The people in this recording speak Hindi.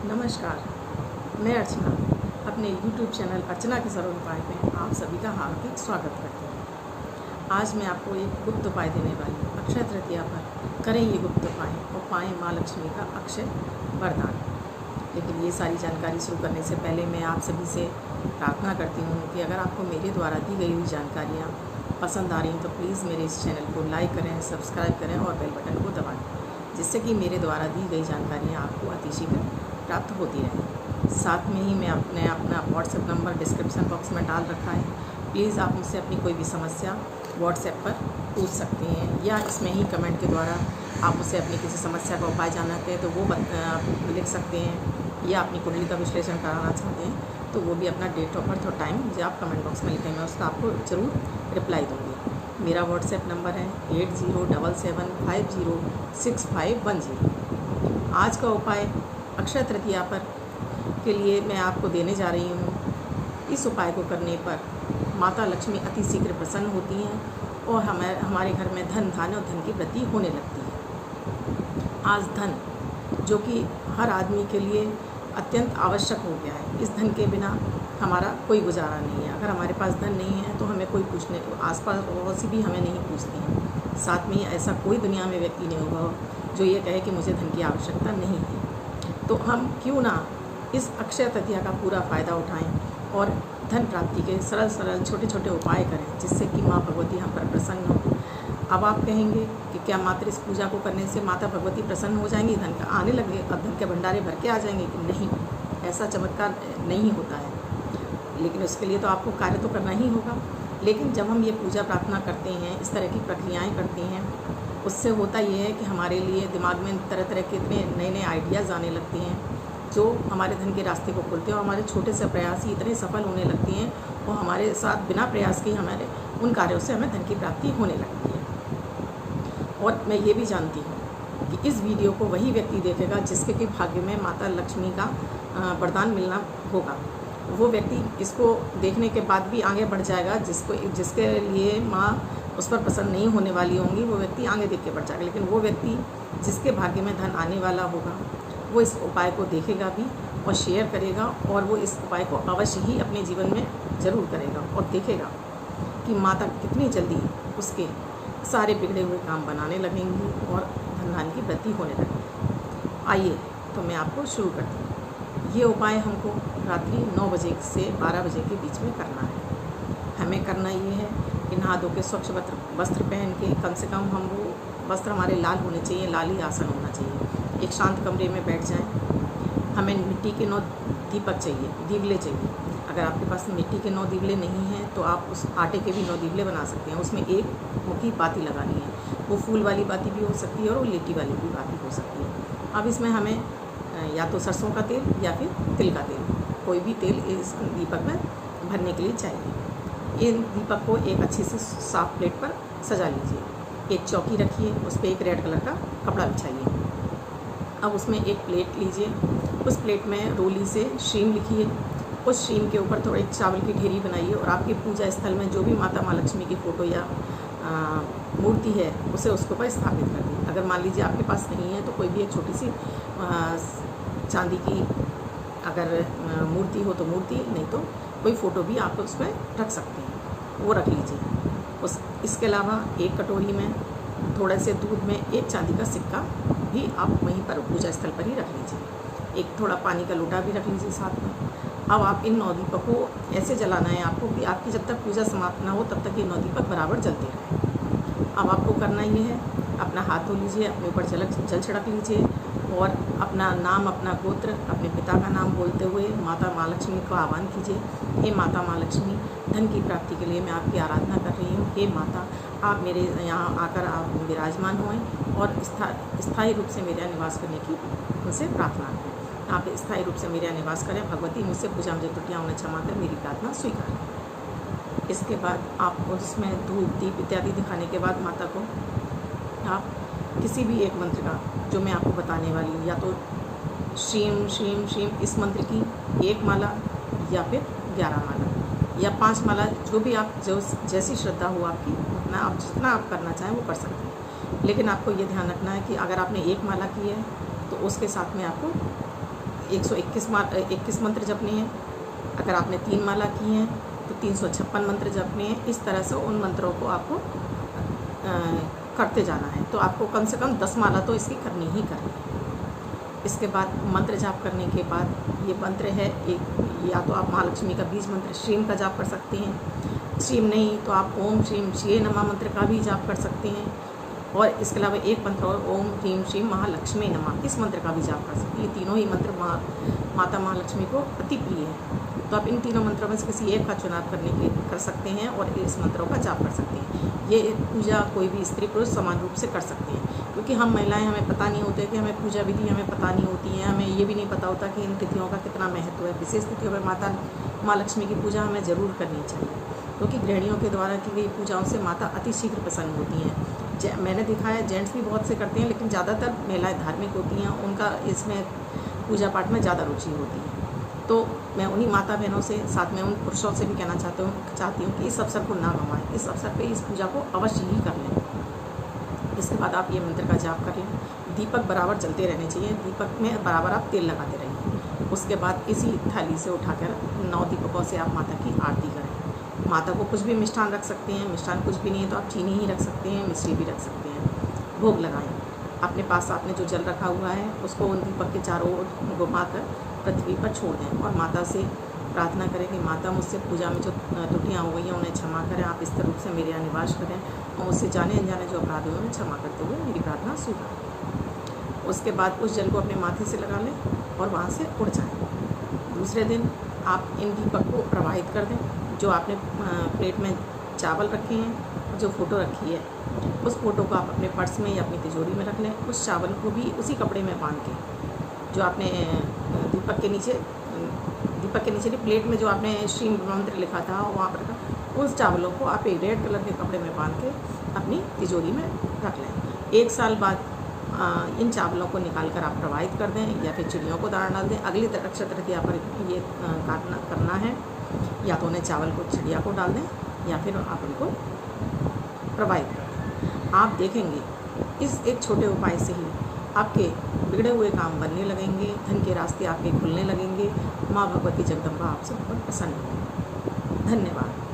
नमस्कार, मैं अर्चना अपने YouTube चैनल अर्चना के सरल उपाय में आप सभी का हार्दिक स्वागत करती हूँ। आज मैं आपको एक गुप्त उपाय देने वाली हूँ। अक्षय तृतीया पर करें ये गुप्त उपाय और पाएँ माँ लक्ष्मी का अक्षय वरदान। लेकिन ये सारी जानकारी शुरू करने से पहले मैं आप सभी से प्रार्थना करती हूँ कि अगर आपको मेरे द्वारा दी गई हुई जानकारियाँ पसंद आ रही हैं तो प्लीज़ मेरे इस चैनल को लाइक करें, सब्सक्राइब करें और बेल बटन को दबाएँ, जिससे कि मेरे द्वारा दी गई जानकारियाँ आपको अतिशीघ्र प्राप्त होती रहे। साथ में ही मैं अपना व्हाट्सएप नंबर डिस्क्रिप्शन बॉक्स में डाल रखा है। प्लीज़ आप मुझसे अपनी कोई भी समस्या व्हाट्सएप पर पूछ सकते हैं या इसमें ही कमेंट के द्वारा आप मुझसे अपनी किसी समस्या का उपाय जानना चाहते हैं तो वो लिख सकते हैं, या अपनी कुंडली का विश्लेषण कराना चाहते हैं तो वो भी अपना डेट ऑफ बर्थ और टाइम मुझे आप कमेंट बॉक्स में लिखें, मैं उसका आपको ज़रूर रिप्लाई दूँगी। मेरा व्हाट्सएप नंबर है 8077506510। आज का उपाय अक्षय तृतीया पर के लिए मैं आपको देने जा रही हूँ। इस उपाय को करने पर माता लक्ष्मी अति शीघ्र प्रसन्न होती हैं और हमारे घर में धन और धन की वृद्धि होने लगती है। आज धन जो कि हर आदमी के लिए अत्यंत आवश्यक हो गया है, इस धन के बिना हमारा कोई गुजारा नहीं है। अगर हमारे पास धन नहीं है तो हमें कोई पूछने आसपास पड़ोसी भी हमें नहीं पूछते हैं। साथ में ही ऐसा कोई दुनिया में व्यक्ति नहीं होगा जो ये कहे कि मुझे धन की आवश्यकता नहीं है। तो हम क्यों ना इस अक्षय तृतीया का पूरा फ़ायदा उठाएं और धन प्राप्ति के सरल छोटे छोटे उपाय करें, जिससे कि माँ भगवती हम पर प्रसन्न हो। अब आप कहेंगे कि क्या मात्र इस पूजा को करने से माता भगवती प्रसन्न हो जाएंगी, धन का आने लगे, अब धन के भंडारे भर के आ जाएंगे? कि नहीं, ऐसा चमत्कार नहीं होता है। लेकिन उसके लिए तो आपको कार्य तो करना ही होगा। लेकिन जब हम ये पूजा प्रार्थना करते हैं, इस तरह की प्रक्रियाएँ करते हैं, उससे होता ये है कि हमारे लिए दिमाग में तरह तरह के इतने नए नए आइडियाज़ आने लगते हैं जो हमारे धन के रास्ते को खोलते हैं और हमारे छोटे से प्रयास ही इतने सफल होने लगती हैं और हमारे साथ बिना प्रयास के हमारे उन कार्यों से हमें धन की प्राप्ति होने लगती है। और मैं ये भी जानती हूँ कि इस वीडियो को वही व्यक्ति देखेगा जिसके कि भाग्य में माता लक्ष्मी का वरदान मिलना होगा। वो व्यक्ति इसको देखने के बाद भी आगे बढ़ जाएगा। जिसके लिए माँ उस पर प्रसन्न नहीं होने वाली होंगी, वो व्यक्ति आगे देख के बढ़ जाएगा। लेकिन वो व्यक्ति जिसके भाग्य में धन आने वाला होगा, वो इस उपाय को देखेगा भी और शेयर करेगा, और वो इस उपाय को अवश्य ही अपने जीवन में ज़रूर करेगा और देखेगा कि माता कितनी जल्दी उसके सारे बिगड़े हुए काम बनाने लगेंगी और धन की वृद्धि होने लगेगी। आइए तो मैं आपको शुरू करती हूँ। ये उपाय हमको रात्रि 9 बजे से 12 बजे के बीच में करना है। हमें करना ये है कि नहा धो के स्वच्छ वस्त्र पहन के, कम से कम हम वो वस्त्र हमारे लाल होने चाहिए, लाल ही आसन होना चाहिए। एक शांत कमरे में बैठ जाएं। हमें मिट्टी के 9 दीपक चाहिए, दीवले चाहिए। अगर आपके पास मिट्टी के 9 दीवले नहीं हैं तो आप उस आटे के भी 9 दीवले बना सकते हैं। उसमें एक मुखी बाती लगानी है, वो फूल वाली बाती भी हो सकती है और वो लेटी वाली भी बाती हो सकती है। अब इसमें हमें या तो सरसों का तेल या फिर तिल का तेल, कोई भी तेल इस दीपक में भरने के लिए चाहिए। ये दीपक को एक अच्छी सी साफ प्लेट पर सजा लीजिए। एक चौकी रखिए, उस पर एक रेड कलर का कपड़ा बिछाइए। अब उसमें एक प्लेट लीजिए, उस प्लेट में रोली से श्रीम लिखिए। उस श्रीम के ऊपर थोड़ी चावल की ढेरी बनाइए और आपके पूजा स्थल में जो भी माता माँ लक्ष्मी की फ़ोटो या मूर्ति है उसे उसके ऊपर स्थापित कर दीजिए। अगर मान लीजिए आपके पास नहीं है तो कोई भी एक छोटी सी चांदी की अगर मूर्ति हो तो मूर्ति, नहीं तो कोई फ़ोटो भी आप उसमें रख सकते हैं, वो रख लीजिए। इसके अलावा एक कटोरी में थोड़े से दूध में एक चांदी का सिक्का भी आप वहीं पर पूजा स्थल पर ही रख लीजिए। एक थोड़ा पानी का लोटा भी रख लीजिए साथ में। अब आप इन 9 दीपक को ऐसे जलाना है आपको कि आपकी जब तक पूजा समाप्त ना हो तब तक ये 9 दीपक बराबर जलते रहें। अब आपको करना ये है, अपना हाथ धो लीजिए, अपने ऊपर जल छिड़क लीजिए और अपना नाम, अपना गोत्र, अपने पिता का नाम बोलते हुए माता माँ लक्ष्मी को आह्वान कीजिए। हे माता माँ लक्ष्मी, धन की प्राप्ति के लिए मैं आपकी आराधना कर रही हूँ। हे माता, आप मेरे यहाँ आकर आप विराजमान होएं और स्थायी रूप से मेरे यहाँ निवास करने की उनसे प्रार्थना करें। आप स्थायी रूप से मेरे यहाँ निवास करें। भगवती, मुझसे पूजा में जो त्रुटियाँ उन्हें क्षमा कर मेरी प्रार्थना स्वीकार करें। इसके बाद आप उसमें धूप दीप इत्यादि दिखाने के बाद माता को आप किसी भी एक मंत्र का, जो मैं आपको बताने वाली हूँ, या तो श्रीम श्रीम श्रीम इस मंत्र की 1 माला या फिर 11 माला या 5 माला, जो भी आप जैसी श्रद्धा हो आपकी, उतना आप जितना आप करना चाहें वो कर सकते हैं। लेकिन आपको ये ध्यान रखना है कि अगर आपने 1 माला की है तो उसके साथ में आपको 121 मंत्र जपने हैं। अगर आपने 3 माला की हैं तो 356 मंत्र जपने हैं। इस तरह से उन मंत्रों को आपको करते जाना है। तो आपको कम से कम 10 माला तो इसकी करनी ही करनी है। इसके बाद मंत्र जाप करने के बाद ये मंत्र है एक, या तो आप महालक्ष्मी का बीज मंत्र श्रीम का जाप कर सकते हैं। श्रीम नहीं तो आप ओम श्रीम श्रीये नमः मंत्र का भी जाप कर सकते हैं। और इसके अलावा एक मंत्र और ओम ह्रीम श्रीम महालक्ष्मी नमः, इस मंत्र का भी जाप कर सकते हैं। ये तीनों ही मंत्र माता महालक्ष्मी को अति प्रिय है। तो आप इन तीनों मंत्रों में से किसी एक का चुनाव कर सकते हैं और इस मंत्रों का जाप कर सकते हैं। ये पूजा कोई भी स्त्री पुरुष समान रूप से कर सकते हैं, क्योंकि हम महिलाएं, हमें पता नहीं होता है कि हमें पूजा विधि हमें पता नहीं होती है। हमें ये भी नहीं पता होता कि इन तिथियों का कितना महत्व है। विशेष तिथियों पर माता महालक्ष्मी की पूजा हमें ज़रूर करनी चाहिए, क्योंकि गृहिणियों के द्वारा की गई पूजाओं से माता अति शीघ्र प्रसन्न होती हैं। मैंने देखा है जेंट्स भी बहुत से करते हैं, लेकिन ज़्यादातर महिलाएं धार्मिक होती हैं, उनका इसमें पूजा पाठ में ज़्यादा रुचि होती है। तो मैं उन्हीं माता बहनों से, साथ में उन पुरुषों से भी कहना चाहती हूँ कि इस अवसर को ना गंवाएं। इस अवसर पे इस पूजा को अवश्य ही कर लें। इसके बाद आप ये मंत्र का जाप कर लें। दीपक बराबर जलते रहने चाहिए, दीपक में बराबर आप तेल लगाते रहिए। उसके बाद इसी थाली से उठाकर 9 दीपकों से आप माता की आरती करें। माता को कुछ भी मिष्ठान रख सकते हैं, मिष्ठान कुछ भी नहीं है तो आप चीनी ही रख सकते हैं, मिश्री भी रख सकते हैं। भोग लगाएं। अपने पास आपने जो जल रखा हुआ है उसको उन दीपक के चारों ओर घुमाकर पृथ्वी पर छोड़ दें और माता से प्रार्थना करें कि माता मुझसे पूजा में जो त्रुटियाँ हो गई हैं उन्हें क्षमा करें। आप इस रूप से मेरे यहाँ निवास करें और मुझसे जाने अनजाने जो अपराध हुए उन्हें क्षमा करते हुए मेरी प्रार्थना स्वीकार। उसके बाद उस जल को अपने माथे से लगा लें और वहाँ से उड़ जाएँ। दूसरे दिन आप इन दीपक को प्रवाहित कर दें। जो आपने प्लेट में चावल रखे हैं, जो फ़ोटो रखी है, उस फ़ोटो को आप अपने पर्स में या अपनी तिजोरी में रख लें। उस चावल को भी उसी कपड़े में बांध के, जो आपने दीपक के नीचे नहीं, प्लेट में जो आपने श्रीम मंत्र लिखा था वहाँ पर रखा, उस चावलों को आप एक रेड कलर के कपड़े में बांध के अपनी तिजोरी में रख लें। 1 साल बाद इन चावलों को निकाल कर आप प्रवाहित कर दें या फिर चिड़ियों को दाना डाल दें। अगली अक्षय तृतीया पर ये करना है। या तो उन्हें चावल को चिड़िया को डाल दें या फिर आप उनको प्रवाहित कर दें। आप देखेंगे इस एक छोटे उपाय से ही आपके बिगड़े हुए काम बनने लगेंगे, धन के रास्ते आपके खुलने लगेंगे। माँ भगवती जगदम्बा आपसे बहुत प्रसन्न होंगी। धन्यवाद।